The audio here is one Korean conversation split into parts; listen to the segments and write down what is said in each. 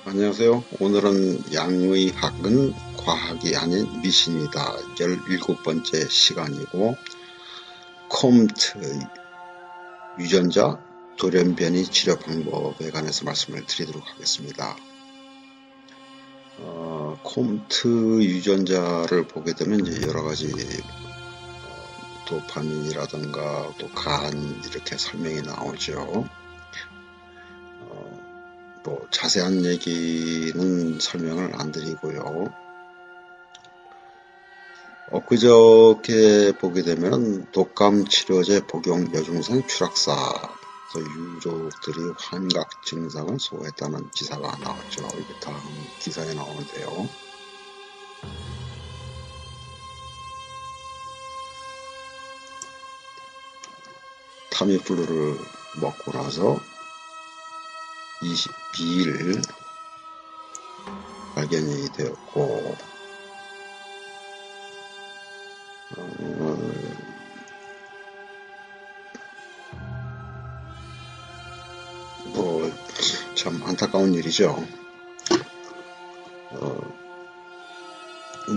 안녕하세요. 오늘은 양의학은 과학이 아닌 미신이다. 17번째 시간이고, 콤트 유전자 돌연변이 치료 방법에 관해서 말씀을 드리도록 하겠습니다. 콤트 유전자를 보게 되면 이제 여러 가지 도파민이라든가 또 간 이렇게 설명이 나오죠. 뭐 자세한 얘기는 설명을 안 드리고요. 엊그저께 보게 되면 독감 치료제 복용 여중생 추락사, 유족들이 환각 증상을 소개했다는 기사가 나왔죠. 이게 다음 기사에 나오는데요. 타미플루를 먹고 나서 22일 발견이 되었고, 참 안타까운 일이죠.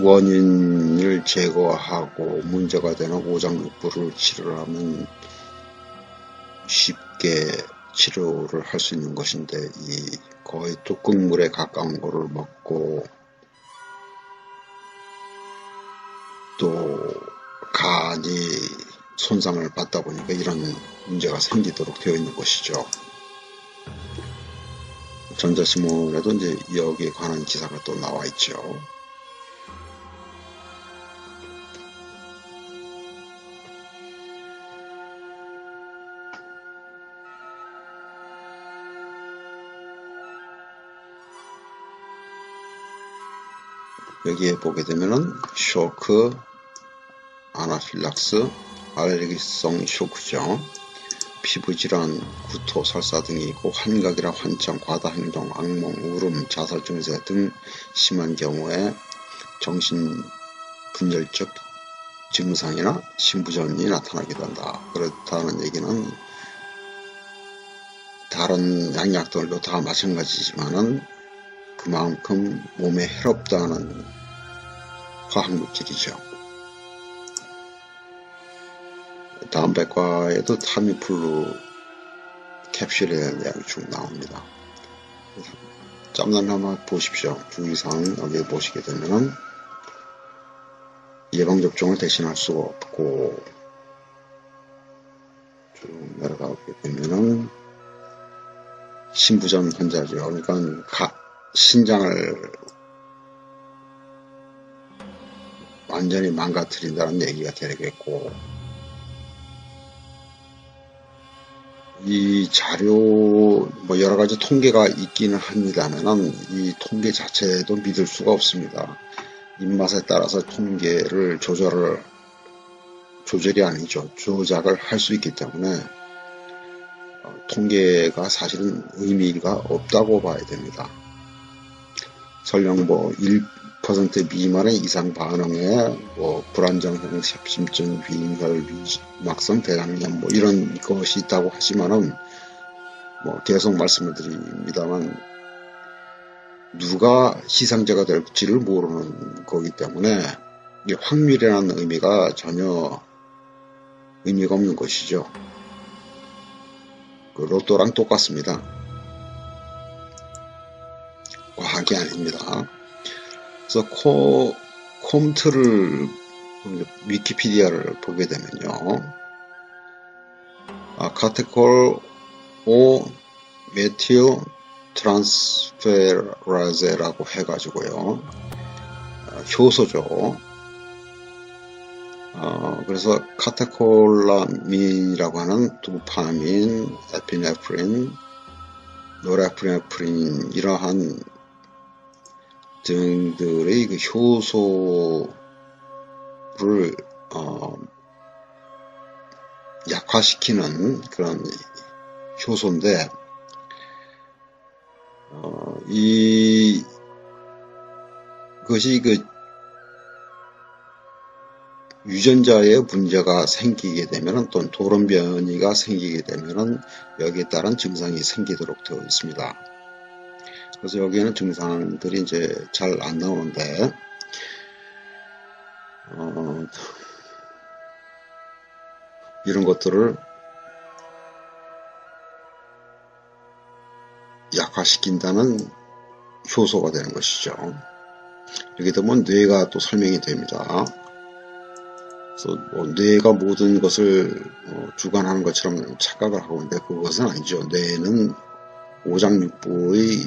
원인을 제거하고 문제가 되는 오장육부를 치료하면 쉽게 치료를 할 수 있는 것인데, 이 거의 뚝국물에 가까운 거를 먹고 또 간이 손상을 받다 보니까 이런 문제가 생기도록 되어 있는 것이죠. 전자신문에도 이제 여기에 관한 기사가 또 나와 있죠. 여기에 보게 되면은 쇼크, 아나필락스, 알레르기성 쇼크죠. 피부질환, 구토, 설사 등이 있고 환각이나 환청, 과다행동, 악몽, 울음, 자살 증세 등 심한 경우에 정신분열적 증상이나 심부전이 나타나기도 한다. 그렇다는 얘기는 다른 양약들도 다 마찬가지지만은 그만큼 몸에 해롭다는 화학물질이죠. 다음 백과에도 타미플루 캡슐에 대한 이야기 쭉 나옵니다. 짬날 한번 보십시오. 주의사항 여기 보시게 되면은 예방접종을 대신할 수가 없고, 쭉 내려가게 되면은 심부전 환자죠. 그러니까 신장을 완전히 망가뜨린다는 얘기가 되겠고, 이 자료 뭐 여러 가지 통계가 있기는 합니다만은 이 통계 자체도 믿을 수가 없습니다. 입맛에 따라서 통계를 조절이 아니죠. 조작을 할 수 있기 때문에 통계가 사실은 의미가 없다고 봐야 됩니다. 설령 뭐 1% 미만의 이상 반응에 뭐 불안정형 sep심증, 위임혈, 위막성 대장염 뭐 이런 것이 있다고 하지만은 뭐 계속 말씀을 드립니다만 누가 희생자가 될지를 모르는 거기 때문에 이게 확률이라는 의미가 전혀 의미가 없는 것이죠. 그 로또랑 똑같습니다. 과학이 아닙니다. 그래서 콤트를 위키피디아를 보게 되면요, 카테콜 O 메틸 트랜스페라제라고 해가지고요, 효소죠. 그래서 카테콜라민이라고 하는 도파민, 에피네프린, 노레프네프린 이러한 등들의 그 효소를 약화시키는 그런 효소인데, 이것이 그 유전자에 문제가 생기게 되면은, 또는 돌연변이가 생기게 되면은 여기에 따른 증상이 생기도록 되어 있습니다. 그래서 여기에는 증상들이 이제 잘 안 나오는데, 이런 것들을 약화시킨다는 효소가 되는 것이죠. 이렇게 되면 뇌가 또 설명이 됩니다. 그래서 뇌가 모든 것을 주관하는 것처럼 착각을 하고 있는데 그것은 아니죠. 뇌는 오장육부의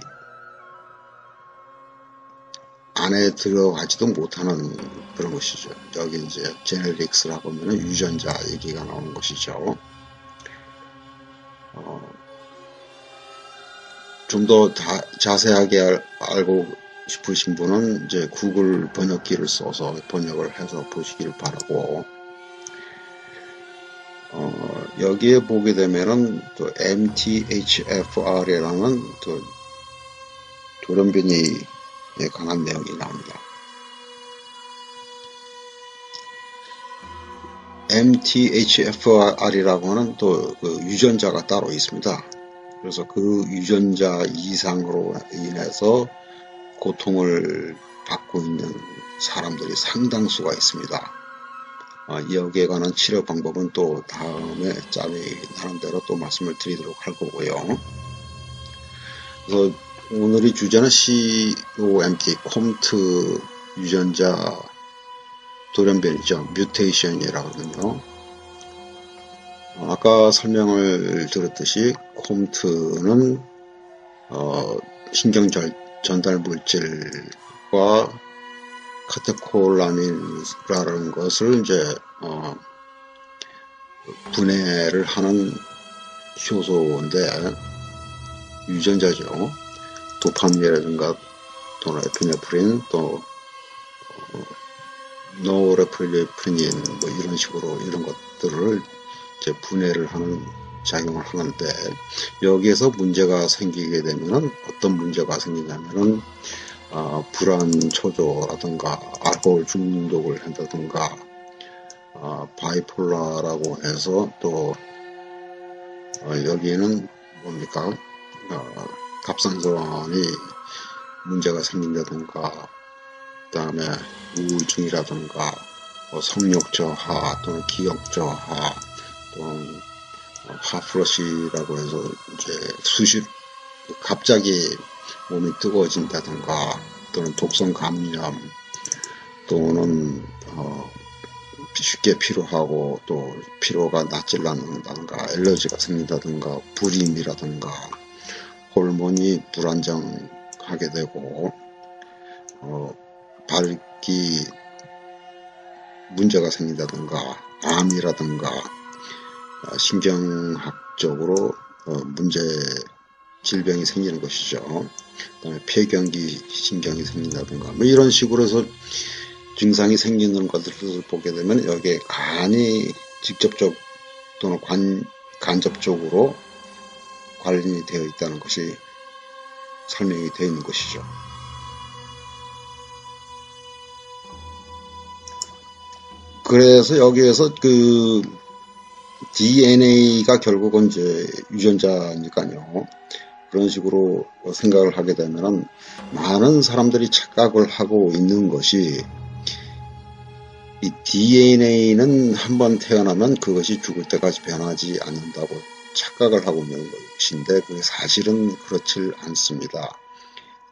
안에 들어가지도 못하는 그런 것이죠. 여기 이제 제네릭스라고 하면 유전자 얘기가 나오는 것이죠. 좀 더 자세하게 알고 싶으신 분은 이제 구글 번역기를 써서 번역을 해서 보시길 바라고, 여기에 보게 되면은 또 MTHFR이라는 또 돌연변이에 강한 내용이 나옵니다. MTHFR이라고 하는 또 그 유전자가 따로 있습니다. 그래서 그 유전자 이상으로 인해서 고통을 받고 있는 사람들이 상당수가 있습니다. 여기에 관한 치료 방법은 또 다음에 짬이 나는 대로 또 말씀을 드리도록 할 거고요. 그래서 오늘의 주제는 COMT, 콤트 유전자 돌연변이죠. 뮤테이션이라고 하거든요. 아까 설명을 들었듯이 콤트는 신경 전달 물질과 카테콜라민이라는 것을 이제 분해를 하는 효소인데 유전자죠. 도파민이라든가 또는 에피네프린 또 노르에프네프린 뭐 이런 식으로 이런 것들을 이제 분해를 하는 작용을 하는데 여기에서 문제가 생기게 되면은 어떤 문제가 생기냐면은 불안 초조라든가 알코올 중독을 한다든가 바이폴라라고 해서 또 여기에는 뭡니까 갑상선이 문제가 생긴다든가 그 다음에 우울증이라든가 성욕 저하 또는 기억 저하 또는 하프러시라고 해서 이제 갑자기 몸이 뜨거워진다든가 또는 독성 감염 또는 쉽게 피로하고 또 피로가 낫질 않는다든가 알러지가 생긴다든가 불임이라든가 호르몬이 불안정하게 되고 발기 문제가 생긴다든가 암이라든가 신경학적으로 질병이 생기는 것이죠. 그다음에 폐경기 신경이 생긴다든가 뭐 이런 식으로 해서 증상이 생기는 것들을 보게 되면 여기에 간이 직접적 또는 간접적으로 관련이 되어 있다는 것이 설명이 되어 있는 것이죠. 그래서 여기에서 그 DNA가 결국은 이제 유전자니까요. 그런 식으로 생각을 하게 되면 많은 사람들이 착각을 하고 있는 것이 이 DNA는 한번 태어나면 그것이 죽을 때까지 변하지 않는다고 착각을 하고 있는 것인데 그게 사실은 그렇지 않습니다.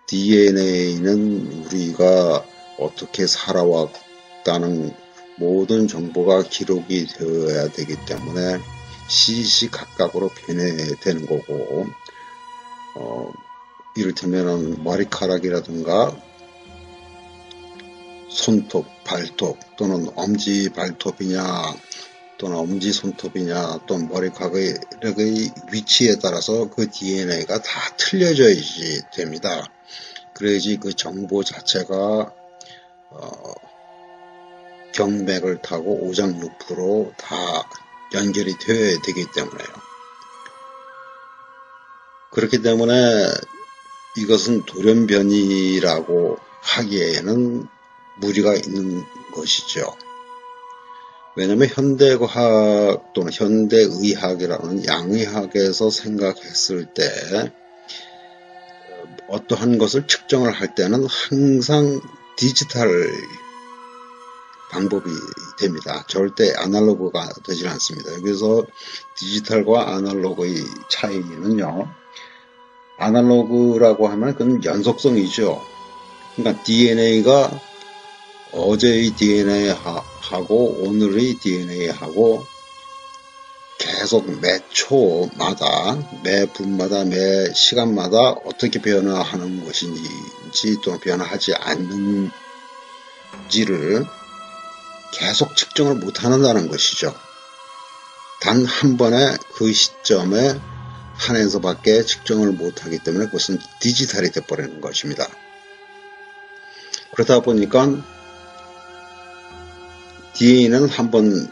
DNA는 우리가 어떻게 살아왔다는 모든 정보가 기록이 되어야 되기 때문에 시시각각으로 변해되는 거고 이를테면 머리카락이라든가 손톱, 발톱 또는 엄지발톱이냐 또는 엄지손톱이냐 또는 머리카락의 위치에 따라서 그 DNA가 다 틀려져야지 됩니다. 그래야지 그 정보 자체가 경맥을 타고 오장육부로 다 연결이 되어야 되기 때문에요. 그렇기 때문에 이것은 돌연변이라고 하기에는 무리가 있는 것이죠. 왜냐하면 현대과학 또는 현대의학이라는 양의학에서 생각했을 때 어떠한 것을 측정을 할 때는 항상 디지털 방법이 됩니다. 절대 아날로그가 되질 않습니다. 여기서 디지털과 아날로그의 차이는요. 아날로그라고 하면 그건 연속성이죠. 그러니까 DNA가 어제의 DNA하고 오늘의 DNA하고 계속 매 초마다, 매 분마다, 매 시간마다 어떻게 변화하는 것인지 또 변화하지 않는지를 계속 측정을 못한다는 것이죠. 단 한 번에 그 시점에 한에서밖에 측정을 못하기 때문에 그것은 디지털이 되어버리는 것입니다. 그러다 보니까 DNA는 한번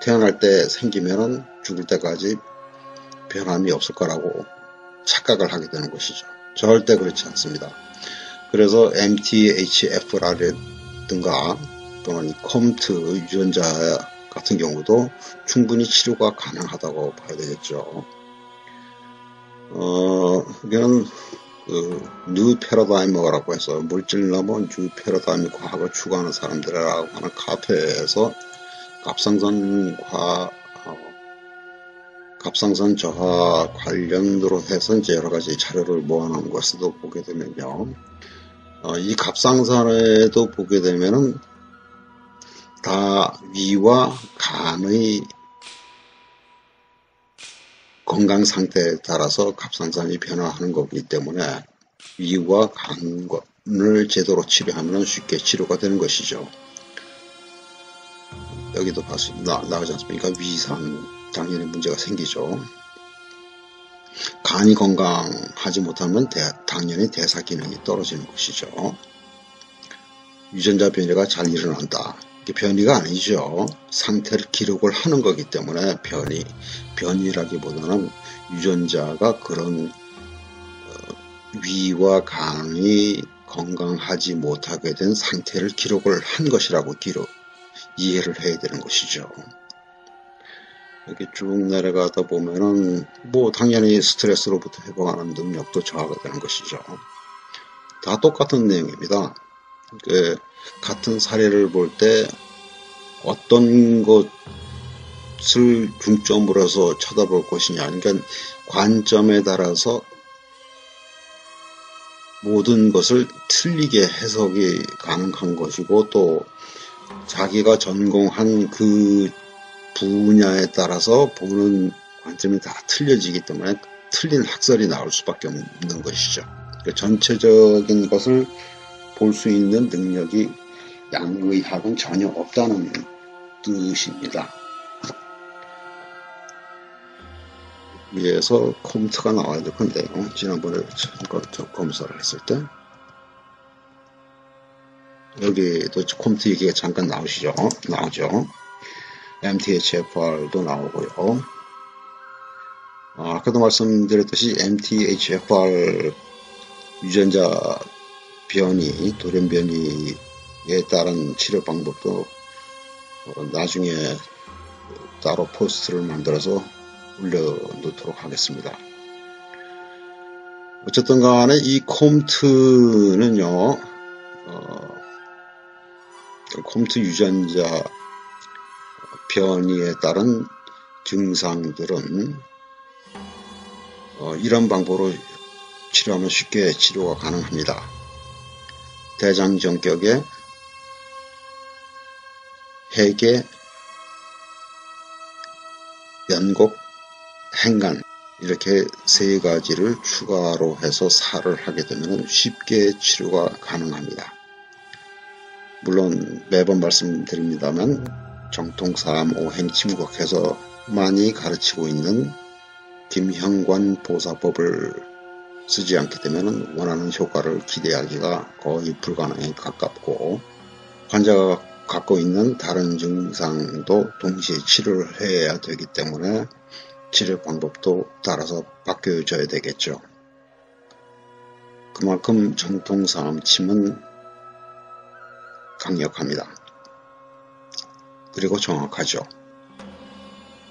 태어날 때 생기면은 죽을 때까지 변함이 없을 거라고 착각을 하게 되는 것이죠. 절대 그렇지 않습니다. 그래서 MTHFR라든가 또는 컴트 유전자 같은 경우도 충분히 치료가 가능하다고 봐야 되겠죠. 이건 뉴 패러다임이라고 해서 물질 넘은 뉴 패러다임 과학을 추구하는 사람들이라고 하는 카페에서 갑상선 저하 관련으로 해서 이제 여러 가지 자료를 모아놓은 것도 보게 되면요. 이 갑상선에도 보게 되면은 다 위와 간의 건강 상태에 따라서 갑상선이 변화하는 거기 때문에 위와 간을 제대로 치료하면 쉽게 치료가 되는 것이죠. 여기도 나오지 않습니까? 위산 당연히 문제가 생기죠. 간이 건강하지 못하면 당연히 대사 기능이 떨어지는 것이죠. 유전자 변이가 잘 일어난다. 이게 변이가 아니죠. 상태를 기록을 하는 거기 때문에 변이라기보다는 유전자가 그런 위와 간이 건강하지 못하게 된 상태를 기록을 한 것이라고 이해를 해야 되는 것이죠. 이렇게 쭉 내려가다 보면은 당연히 스트레스로부터 회복하는 능력도 저하가 되는 것이죠. 다 똑같은 내용입니다. 같은 사례를 볼 때 어떤 것을 중점으로 해서 쳐다볼 것이냐, 그러니까 관점에 따라서 모든 것을 틀리게 해석이 가능한 것이고 또 자기가 전공한 그 분야에 따라서 보는 관점이 다 틀려지기 때문에 틀린 학설이 나올 수밖에 없는 것이죠. 전체적인 것을 볼 수 있는 능력이 양의학은 전혀 없다는 뜻입니다. 위에서 컴트가 나와야 될 건데요. 지난번에 검사를 했을 때 여기도 컴트 얘기가 잠깐 나오죠. MTHFR도 나오고요. 아까도 말씀드렸듯이 MTHFR 유전자 변이, 돌연 변이에 따른 치료 방법도 나중에 따로 포스트를 만들어서 올려놓도록 하겠습니다. 어쨌든 간에 이 컴트는요, 컴트 유전자 변이에 따른 증상들은 이런 방법으로 치료하면 쉽게 치료가 가능합니다. 대장정격에 해계, 연곡, 행간 이렇게 세 가지를 추가로 해서 살을 하게 되면 쉽게 치료가 가능합니다. 물론 매번 말씀드립니다만 정통삼 오행침국에서 많이 가르치고 있는 김형관 보사법을 쓰지 않게 되면 원하는 효과를 기대하기가 거의 불가능에 가깝고 환자가 갖고 있는 다른 증상도 동시에 치료를 해야 되기 때문에 치료 방법도 따라서 바뀌어져야 되겠죠. 그만큼 정통삼침은 강력합니다. 그리고 정확하죠.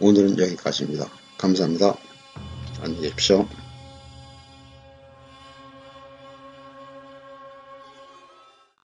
오늘은 여기까지입니다. 감사합니다. 안녕히 계십시오.